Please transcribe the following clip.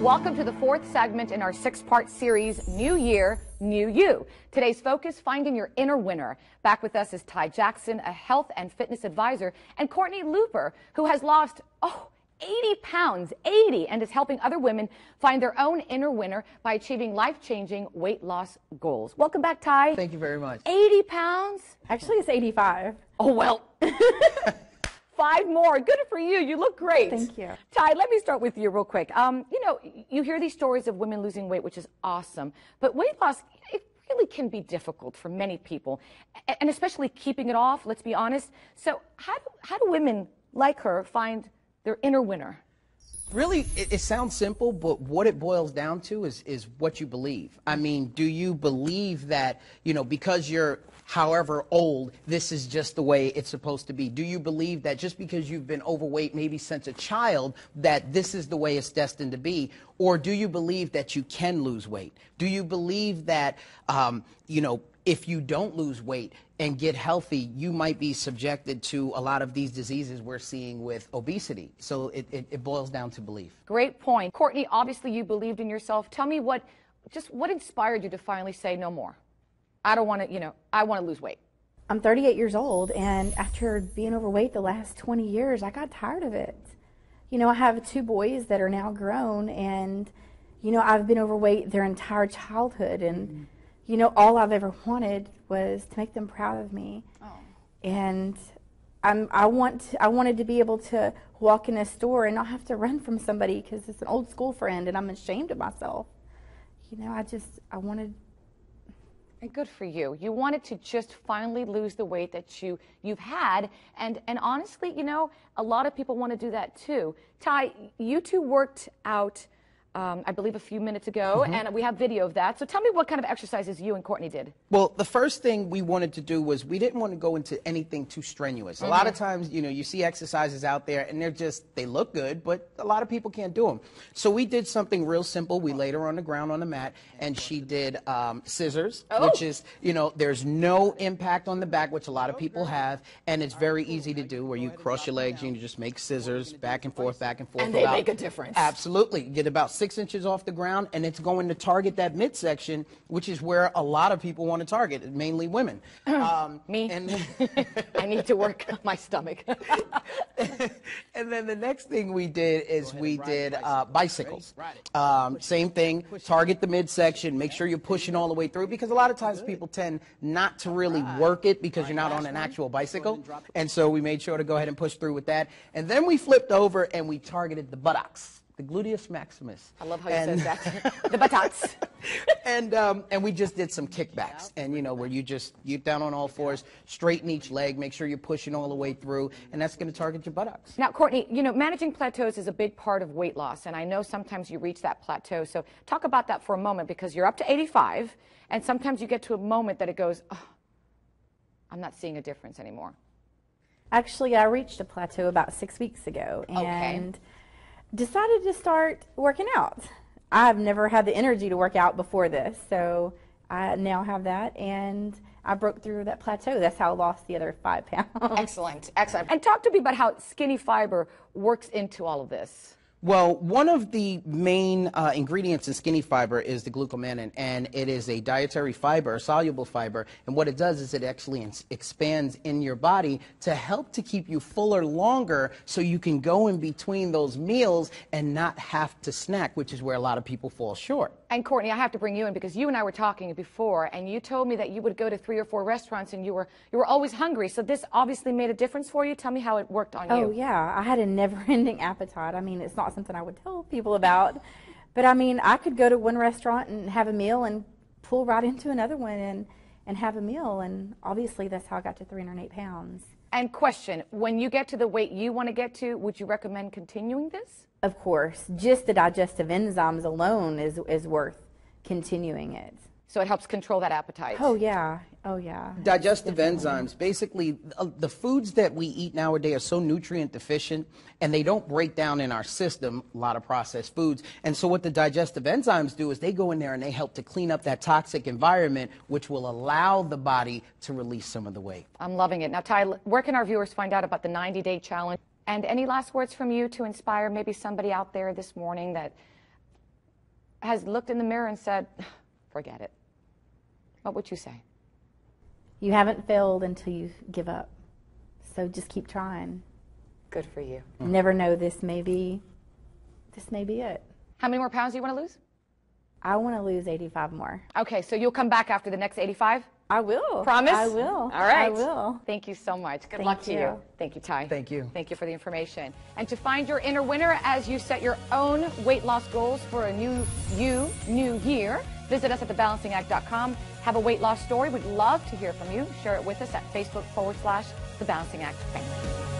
Welcome to the fourth segment in our six-part series, New Year, New You. Today's focus, finding your inner winner. Back with us is Ty Jackson, a health and fitness advisor, and Courtney Luper, who has lost, 80 pounds, 80, and is helping other women find their own inner winner by achieving life-changing weight loss goals. Welcome back, Ty. Thank you very much. 80 pounds? Actually, it's 85. Oh, well. 5 more. Good for you. You look great. Thank you. Ty, let me start with you real quick. You hear these stories of women losing weight, which is awesome. But weight loss, it really can be difficult for many people, and especially keeping it off, let's be honest. So how do women like her find their inner winner? Really, it sounds simple, but what it boils down to is what you believe. I mean, do you believe that, because you're however old, this is just the way it's supposed to be? Do you believe that just because you've been overweight maybe since a child, that this is the way it's destined to be? Or do you believe that you can lose weight? Do you believe that, if you don't lose weight and get healthy, you might be subjected to a lot of these diseases we're seeing with obesity? So it boils down to belief. Great point. Courtney, obviously you believed in yourself. Tell me what inspired you to finally say no more? I don't want to, I want to lose weight. I'm 38 years old, and after being overweight the last 20 years, I got tired of it. I have 2 boys that are now grown, and, I've been overweight their entire childhood, and, all I've ever wanted was to make them proud of me. Oh. And I wanted to be able to walk in a store and not have to run from somebody because it's an old school friend, and I'm ashamed of myself. I wanted. And good for you. You wanted to just finally lose the weight that you've had. And honestly, a lot of people want to do that too. Ty, you two worked out, I believe a few minutes ago, and we have video of that. So tell me what kind of exercises you and Courtney did. Well, the first thing we wanted to do was we didn't want to go into anything too strenuous. A lot of times, you see exercises out there and they look good, but a lot of people can't do them. So we did something real simple. We laid her on the ground on the mat, and she did scissors, which is, there's no impact on the back, which a lot of people have, and it's very easy to do, where you cross your legs and you just make scissors back and forth, back and forth. And they make a difference. Absolutely. You get about 6 inches off the ground, and it's going to target that midsection, which is where a lot of people want to target, mainly women. Me? I need to work on my stomach. And then the next thing we did is we did bicycles. Same thing, target the midsection, make sure you're pushing all the way through, because a lot of times people tend not to really work it because you're not on an actual bicycle. And so we made sure to go ahead and push through with that. And then we flipped over and we targeted the buttocks. The gluteus maximus. I love how you said that. The buttocks. And we just did some kickbacks, and where you're down on all fours, straighten each leg, make sure you're pushing all the way through, and that's going to target your buttocks. Now, Courtney, managing plateaus is a big part of weight loss, and I know sometimes you reach that plateau. So talk about that for a moment, because you're up to 85, and sometimes you get to a moment that it goes, I'm not seeing a difference anymore. Actually, I reached a plateau about 6 weeks ago, and decided to start working out. I've never had the energy to work out before this, so I now have that, and I broke through that plateau. That's how I lost the other 5 pounds. Excellent, excellent. And talk to me about how skinny fiber works into all of this. Well, one of the main ingredients in skinny fiber is the glucomannan, and it is a dietary fiber, a soluble fiber, and what it does is it actually expands in your body to help to keep you fuller longer, so you can go in between those meals and not have to snack, which is where a lot of people fall short. And Courtney, I have to bring you in, because you and I were talking before, and you told me that you would go to 3 or 4 restaurants and you were always hungry. So this obviously made a difference for you. Tell me how it worked on you. Oh yeah, I had a never-ending appetite. I mean, it's not something I would tell people about, but I mean, I could go to one restaurant and have a meal and pull right into another one and have a meal, and obviously that's how I got to 308 pounds. And question, when you get to the weight you want to get to, would you recommend continuing this? Of course. Just the digestive enzymes alone is worth continuing it. So it helps control that appetite. Oh, yeah. Oh, yeah. Digestive enzymes, basically, the foods that we eat nowadays are so nutrient deficient, and they don't break down in our system, a lot of processed foods. And so what the digestive enzymes do is they go in there and they help to clean up that toxic environment, which will allow the body to release some of the weight. I'm loving it. Now, Ty, where can our viewers find out about the 90-day challenge? And any last words from you to inspire maybe somebody out there this morning that has looked in the mirror and said, forget it, what would you say? You haven't failed until you give up. So just keep trying. Good for you. Never know, this may be it. How many more pounds do you want to lose? I want to lose 85 more. Okay, so you'll come back after the next 85? I will. Promise? I will. All right. I will. Thank you so much. Good Thank luck to you. you. Thank you, Ty. Thank you. Thank you for the information. And to find your inner winner as you set your own weight loss goals for a new year, visit us at thebalancingact.com. Have a weight loss story. We'd love to hear from you. Share it with us at Facebook/The Balancing Act family.